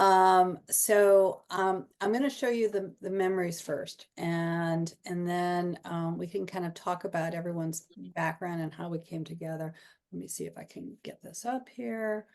I'm going to show you the memories first, and then we can kind of talk about everyone's background and how we came together. Let me see if I can get this up here.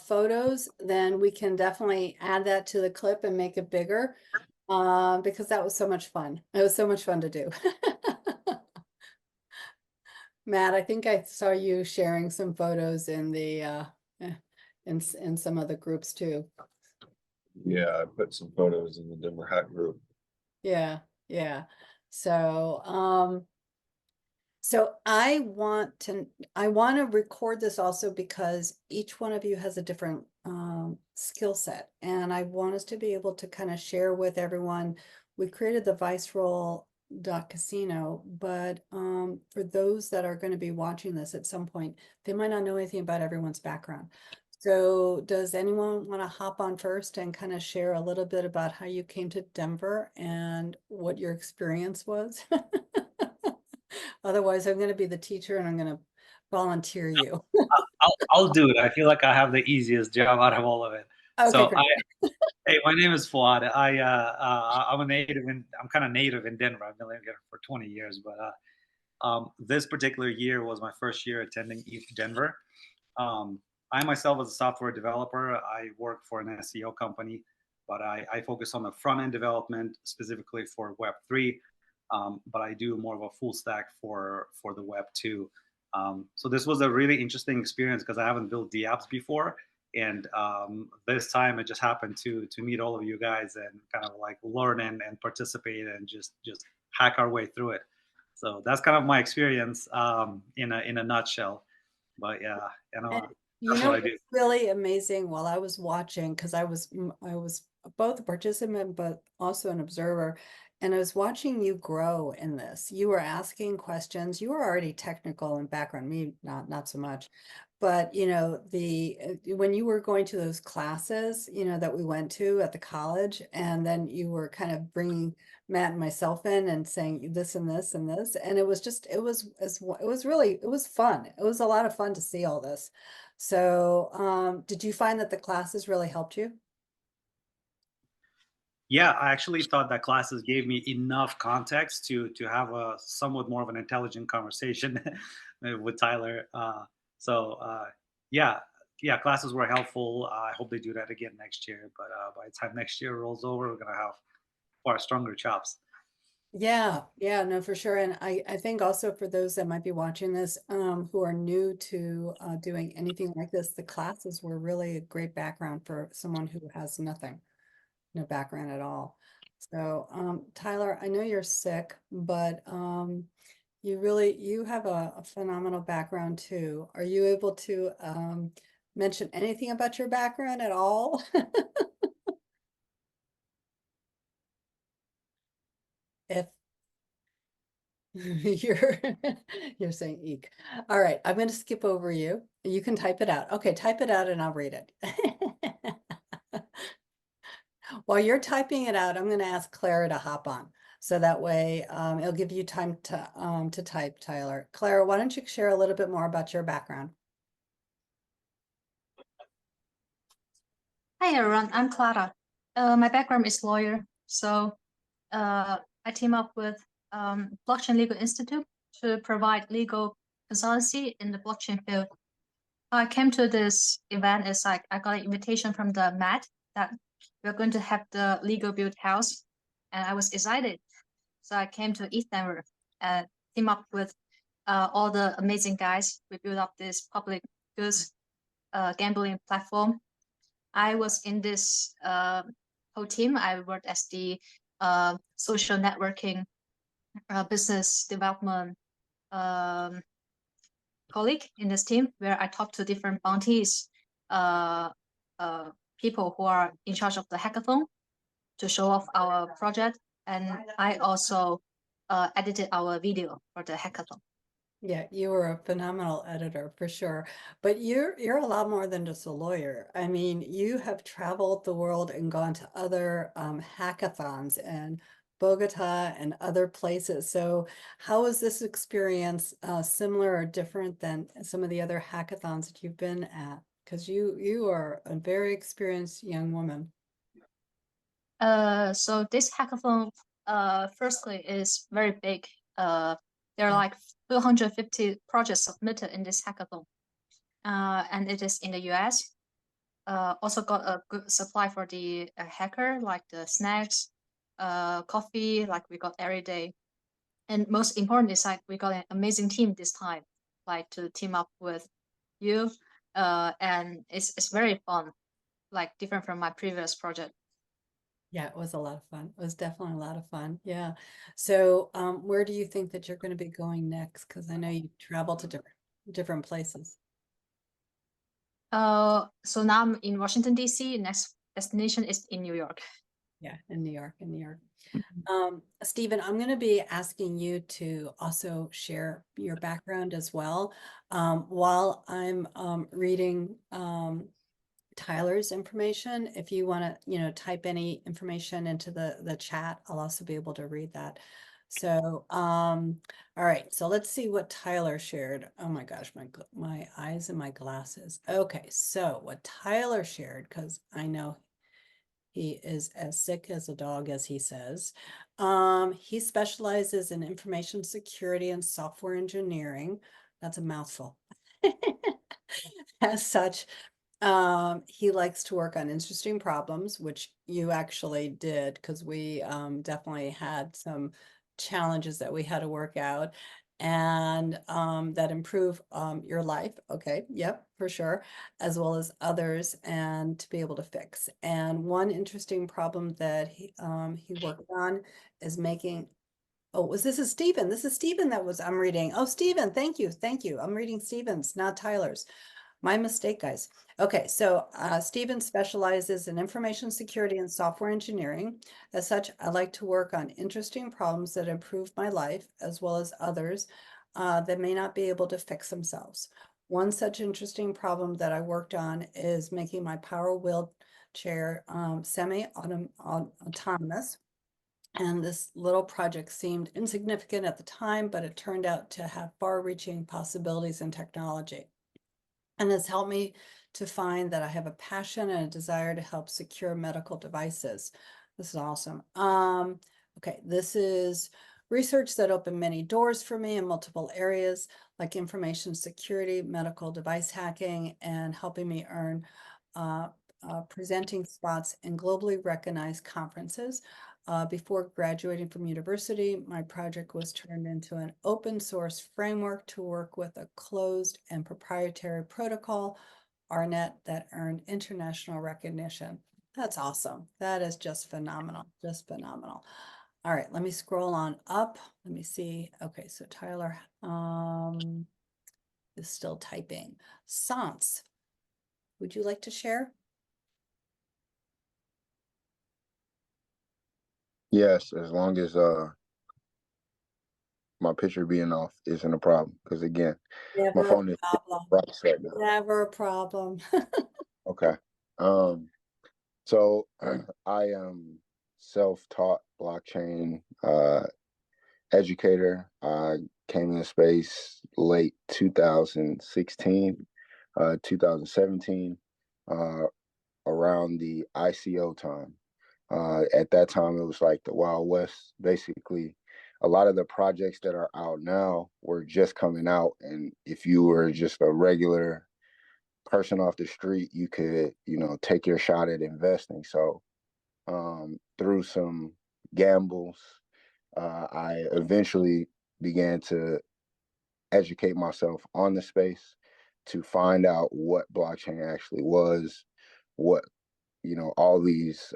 Photos, then we can definitely add that to the clip and make it bigger, because that was so much fun. It was so much fun to do. Matt, I think I saw you sharing some photos in the in some of the groups too. Yeah, I put some photos in the Denver Hat group. Yeah, yeah. So I want to record this also because each one of you has a different skill set, and I want us to be able to kind of share with everyone. We created the ViceRoll.Casino, but for those that are going to be watching this at some point, they might not know anything about everyone's background. So does anyone want to hop on first and kind of share a little bit about how you came to Denver and what your experience was? Otherwise, I'm going to be the teacher and I'm going to volunteer you. I'll do it. I feel like I have the easiest job out of all of it. Okay, So great. hey, my name is Fuad. I'm kind of native in Denver. I've been living here for 20 years, but this particular year was my first year attending ETH Denver. I myself, as a software developer, I work for an SEO company, but I focus on the front end development specifically for Web3. But I do more of a full stack for the web too. So this was a really interesting experience because I haven't built apps before, and this time it just happened to meet all of you guys and kind of like learn and participate and just hack our way through it. So that's kind of my experience in a nutshell. But yeah, that's what I do. It's really amazing while I was watching, because I was both a participant but also an observer, and I was watching you grow in this. You were asking questions. You were already technical in background, me not so much. But when you were going to those classes, that we went to at the college, and then you were kind of bringing Matt and myself in and saying this and this and this, and it was fun. It was a lot of fun to see all this. So, did you find that the classes really helped you? Yeah, I actually thought that classes gave me enough context to have a somewhat more of an intelligent conversation with Tyler. Yeah, yeah, classes were helpful. I hope they do that again next year. But by the time next year rolls over, we're gonna have far stronger chops. Yeah, yeah, no, for sure. And I think also for those that might be watching this, who are new to doing anything like this, the classes were really a great background for someone who has nothing, no background at all. So, Tyler, I know you're sick, but you have a phenomenal background too. Are you able to mention anything about your background at all? If you're you're saying eek. All right, I'm going to skip over you. You can type it out. Okay, type it out and I'll read it. While you're typing it out, I'm going to ask Clara to hop on. So that way it'll give you time to type, Tyler. Clara, why don't you share a little bit more about your background? Hi everyone, I'm Clara. My background is lawyer, so I team up with Blockchain Legal Institute to provide legal consultancy in the blockchain field. I came to this event as like I got an invitation from the Matt that we're going to have the legal build house, and I was excited. So I came to ETH Denver and team up with all the amazing guys. We built up this public goods gambling platform. I was in this whole team. I worked as the social networking business development colleague in this team, where I talked to different bounties, people who are in charge of the hackathon to show off our project. And I also edited our video for the hackathon. Yeah, you were a phenomenal editor for sure. But you're a lot more than just a lawyer. I mean, you have traveled the world and gone to other hackathons and Bogota and other places. So how was this experience similar or different than some of the other hackathons that you've been at? Because you are a very experienced young woman. So this hackathon, firstly, is very big. There are Yeah. like 250 projects submitted in this hackathon, and it is in the US. Also got a good supply for the hacker, like the snacks, coffee, like we got every day. And most important is like we got an amazing team this time, like to team up with you. And it's very fun, like different from my previous project. Yeah, it was a lot of fun. It was definitely a lot of fun. Yeah. So where do you think that you're going to be going next? Because I know you travel to different places. So now I'm in Washington, D.C. Next destination is in New York. Yeah, in New York, in New York. Stephen, I'm going to be asking you to also share your background as well. While I'm reading Tyler's information, if you want to, type any information into the chat, I'll also be able to read that. So, all right, so let's see what Tyler shared. Oh my gosh, my eyes and my glasses. Okay, so what Tyler shared, because I know he is as sick as a dog, as he says. He specializes in information security and software engineering. That's a mouthful. As such, he likes to work on interesting problems, which you actually did, because we definitely had some challenges that we had to work out and that improve your life. Okay, yep, for sure, as well as others, and to be able to fix. And one interesting problem that he worked on is making. Oh, this is Stephen. This is Stephen I'm reading. Oh, Stephen, thank you. Thank you. I'm reading Stephen's, not Tyler's. My mistake, guys. Okay, so Stephen specializes in information security and software engineering. As such, I like to work on interesting problems that improve my life, as well as others that may not be able to fix themselves. One such interesting problem that I worked on is making my power wheelchair semi-autonomous. And this little project seemed insignificant at the time, but it turned out to have far-reaching possibilities in technology. And it's helped me to find that I have a passion and a desire to help secure medical devices. This is awesome. Okay, this is research that opened many doors for me in multiple areas, like information security, medical device hacking, and helping me earn presenting spots in globally recognized conferences. Before graduating from university, my project was turned into an open source framework to work with a closed and proprietary protocol, RNet, that earned international recognition. That's awesome. That is just phenomenal, just phenomenal. All right, let me scroll on up. Let me see. Okay, so Tyler is still typing. Sans, would you like to share? Yes, as long as my picture being off isn't a problem. Because again, my Never a phone is problem. bright right now. Never a problem. Okay. So I am self-taught blockchain educator. I came in space late 2016, 2017, around the ICO time. At that time, it was like the Wild West. Basically, a lot of the projects that are out now were just coming out. And if you were just a regular person off the street, you could, take your shot at investing. So through some gambles, I eventually began to educate myself on the space to find out what blockchain actually was, what, all these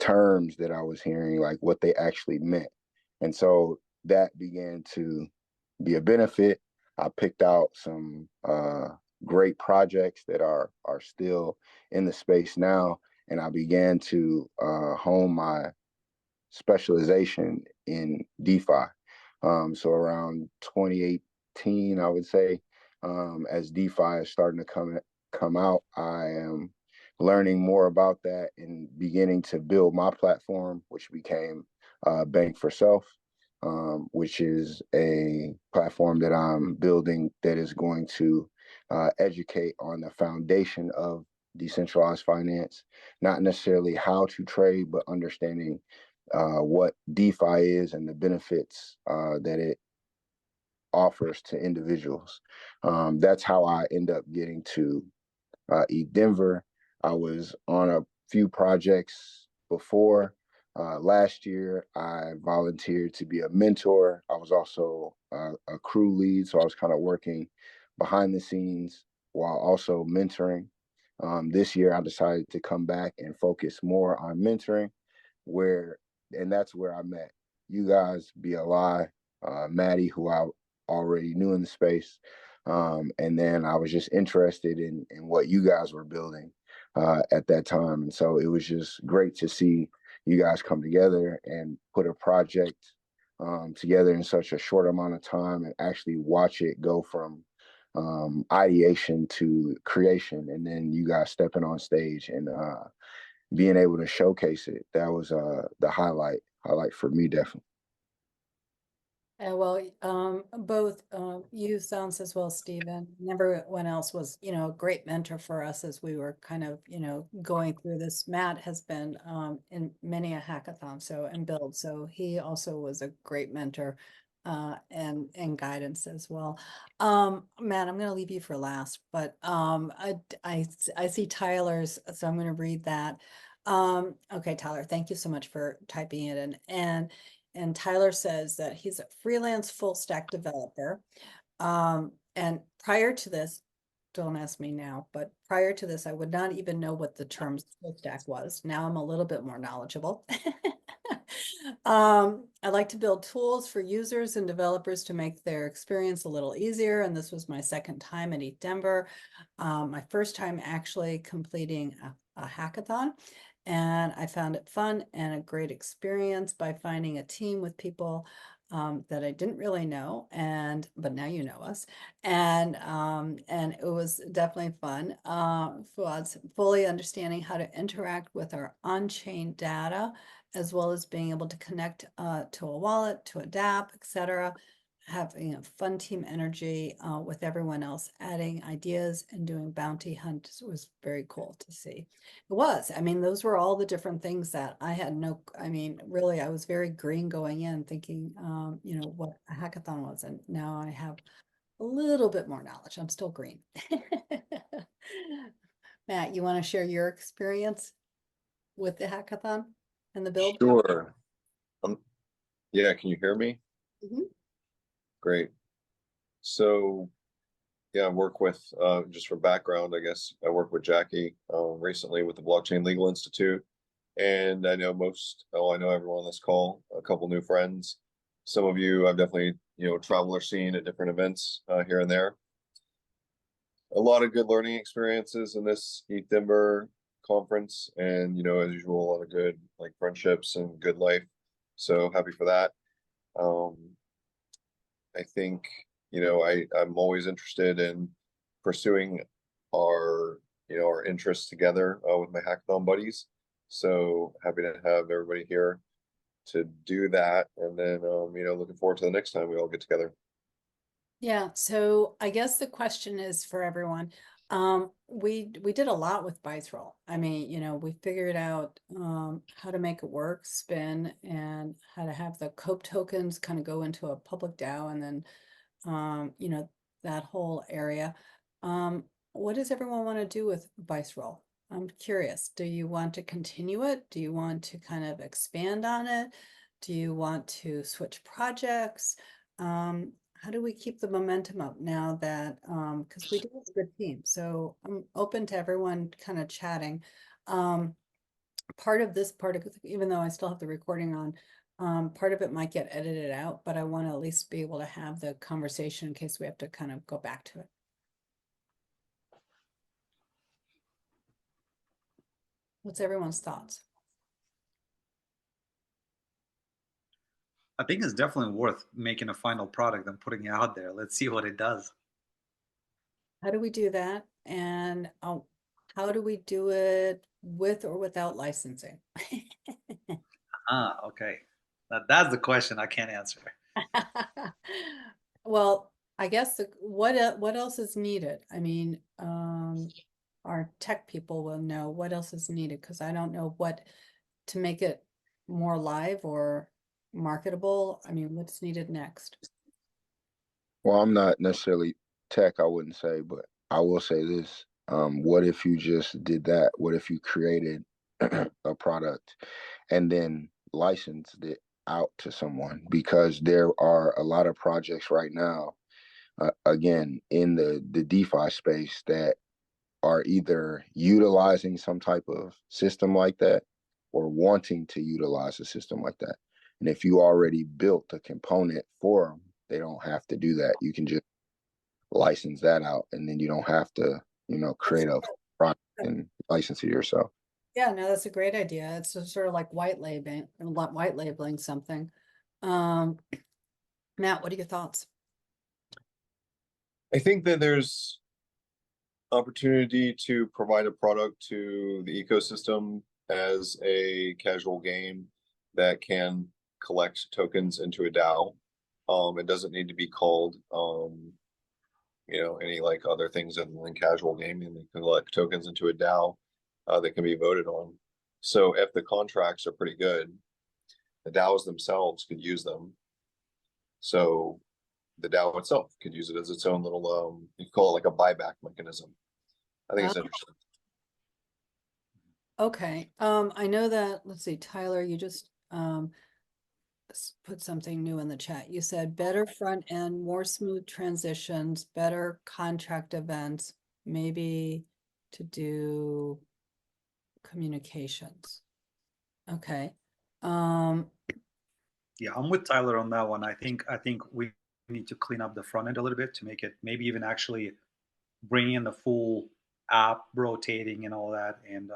terms that I was hearing, like what they actually meant. And so that began to be a benefit. I picked out some great projects that are still in the space now, and I began to hone my specialization in DeFi. So around 2018, I would say, as DeFi is starting to come out, I am learning more about that and beginning to build my platform, which became Bank for Self, which is a platform that I'm building that is going to educate on the foundation of decentralized finance, not necessarily how to trade, but understanding what DeFi is and the benefits that it offers to individuals. That's how I end up getting to ETH Denver. I was on a few projects before. Last year, I volunteered to be a mentor. I was also a crew lead, so I was kind of working behind the scenes while also mentoring. This year, I decided to come back and focus more on mentoring, and that's where I met you guys, BLI, Maddie, who I already knew in the space. And then I was just interested in what you guys were building at that time. And so it was just great to see you guys come together and put a project together in such a short amount of time and actually watch it go from ideation to creation. And then you guys stepping on stage and being able to showcase it. That was the highlight for me, definitely. Well, both you, Sounds, as well as Stephen, and everyone else was, a great mentor for us as we were kind of, going through this. Matt has been in many a hackathon, and Build, so he also was a great mentor and guidance as well. Matt, I'm going to leave you for last, but I see Tyler's, so I'm going to read that. Okay, Tyler, thank you so much for typing it in. And Tyler says that he's a freelance full stack developer. And prior to this, don't ask me now, but prior to this, I would not even know what the term full stack was. Now I'm a little bit more knowledgeable. I like to build tools for users and developers to make their experience a little easier. And this was my second time at ETH Denver. My first time actually completing a hackathon. And I found it fun and a great experience by finding a team with people that I didn't really know, but now you know us, and it was definitely fun. Was fully understanding how to interact with our on-chain data, as well as being able to connect to a wallet, to a dApp, etc. Having fun team energy with everyone else, adding ideas and doing bounty hunts was very cool to see. It was. I mean, those were all the different things that I had really, I was very green going in thinking, what a hackathon was. And now I have a little bit more knowledge. I'm still green. Matt, you want to share your experience with the hackathon and the build? Sure. Yeah, can you hear me? Mhm. Great. So, yeah, I work with, just for background, I guess, I work with Jackie recently with the Blockchain Legal Institute. And I know I know everyone on this call, a couple new friends. Some of you I've definitely, traveled or seen at different events here and there. A lot of good learning experiences in this ETH Denver conference. And, as usual, a lot of good friendships and good life. So happy for that. I think, I'm always interested in pursuing our interests together with my hackathon buddies. So happy to have everybody here to do that. And then, looking forward to the next time we all get together. Yeah, so I guess the question is for everyone. We did a lot with ViceRoll. I mean, we figured out how to make it work, spin, and how to have the COPE tokens kind of go into a public DAO, and then that whole area. What does everyone want to do with ViceRoll? I'm curious. Do you want to continue it? Do you want to kind of expand on it? Do you want to switch projects? How do we keep the momentum up now that, because we do have a good team, so I'm open to everyone kind of chatting. Part of this even though I still have the recording on, part of it might get edited out, but I want to at least be able to have the conversation in case we have to kind of go back to it. What's everyone's thoughts? I think it's definitely worth making a final product and putting it out there. Let's see what it does. How do we do that? And how do we do it with or without licensing? Okay. That's the question I can't answer. Well, I guess what else is needed? I mean, our tech people will know what else is needed because I don't know what to make it more live or marketable. I mean, what's needed next? Well, I'm not necessarily tech, I wouldn't say, but I will say this. What if you just did that? What if you created a product and then licensed it out to someone? Because there are a lot of projects right now, again, in the DeFi space that are either utilizing some type of system like that or wanting to utilize a system like that. And if you already built a component for them, they don't have to do that. You can just license that out, and then you don't have to, create a product and license it yourself. Yeah, no, that's a great idea. It's sort of like white labeling something. Matt, what are your thoughts? I think that there's opportunity to provide a product to the ecosystem as a casual game that can collect tokens into a DAO. It doesn't need to be called, any like other things other than casual gaming. They can collect tokens into a DAO that can be voted on. So if the contracts are pretty good, the DAOs themselves could use them. So the DAO itself could use it as its own little, you call it like a buyback mechanism. I think it's interesting. Okay. I know that, let's see, Tyler, you just put something new in the chat. You said better front end, more smooth transitions, better contract events, maybe to do communications. Okay. Yeah, I'm with Tyler on that one. I think we need to clean up the front end a little bit to make it maybe even actually bring in the full app rotating and all that, and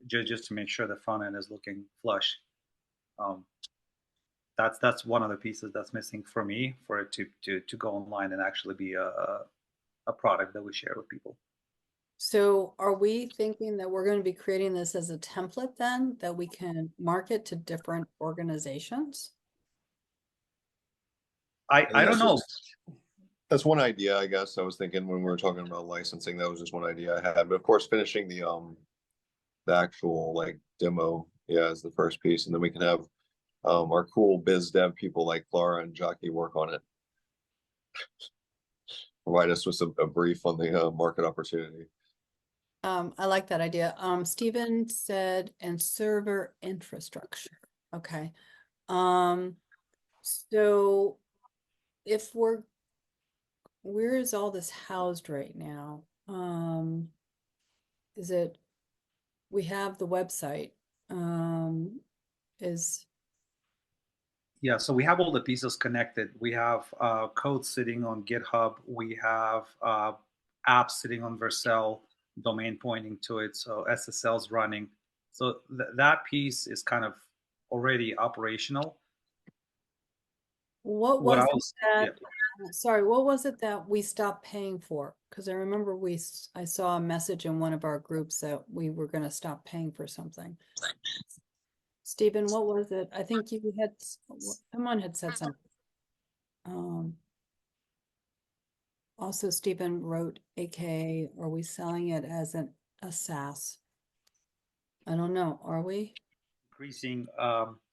just to make sure the front end is looking flush. That's one of the pieces that's missing for me for it to go online and actually be a product that we share with people. So are we thinking that we're going to be creating this as a template then that we can market to different organizations? I don't know. That's one idea, I guess. I was thinking when we were talking about licensing, that was just one idea I had. But of course, finishing the actual like demo, yeah, is the first piece, and then we can have our cool biz dev people like Clara and Jockey work on it. Provide us with a brief on the market opportunity. I like that idea. Stephen said, and server infrastructure. Okay. So if where is all this housed right now? Is it, we have the website, is, Yeah, so we have all the pieces connected. We have code sitting on GitHub. We have apps sitting on Vercel, domain pointing to it. So SSL's running. So that piece is kind of already operational. what What was else? that? Yeah. Sorry, what was it that we stopped paying for? Because I remember I saw a message in one of our groups that we were going to stop paying for something. Stephen, what was it? I think you had, someone had said something. Also, Stephen wrote, AKA, are we selling it as a SaaS? I don't know. Are we? Increasing,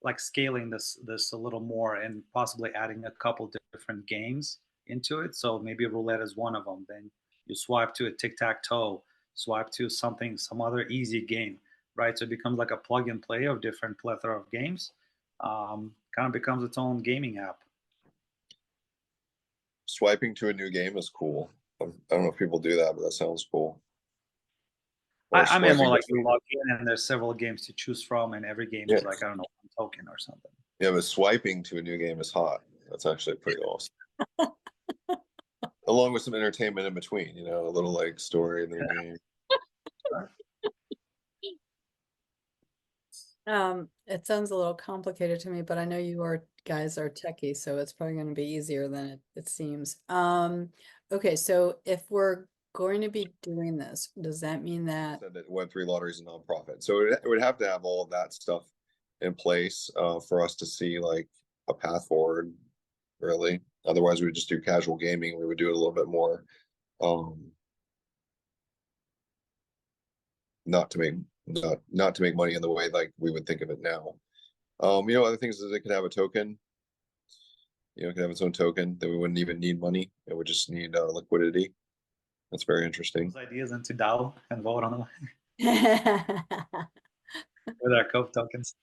like scaling this a little more and possibly adding a couple different games into it. So maybe roulette is one of them. Then you swipe to a tic-tac-toe, swipe to some other easy game, right? So it becomes like a plug and play of different plethora of games. kind of becomes its own gaming app. Swiping to a new game is cool. I don't know if people do that, but that sounds cool. Or I mean, more swiping like between- you log in and there's several games to choose from, and every game is like, I don't know, one token or something. Yeah, but swiping to a new game is hot. That's actually pretty awesome. Along with some entertainment in between, you know, a little like story in the game. It sounds a little complicated to me, but I know you guys are techie, so it's probably going to be easier than it seems. Okay, so if we're going to be doing this, does that mean that Said that Web3 Lottery is a nonprofit, so it would have to have all of that stuff in place for us to see like a path forward, really. Otherwise, we would just do casual gaming. We would do it a little bit more, not to make money in the way like we would think of it now. You know, other things is it could have a token. You know, it could have its own token that we wouldn't even need money. It would just need liquidity. That's very interesting. Those ideas into DAO and vote on them with our Cove tokens.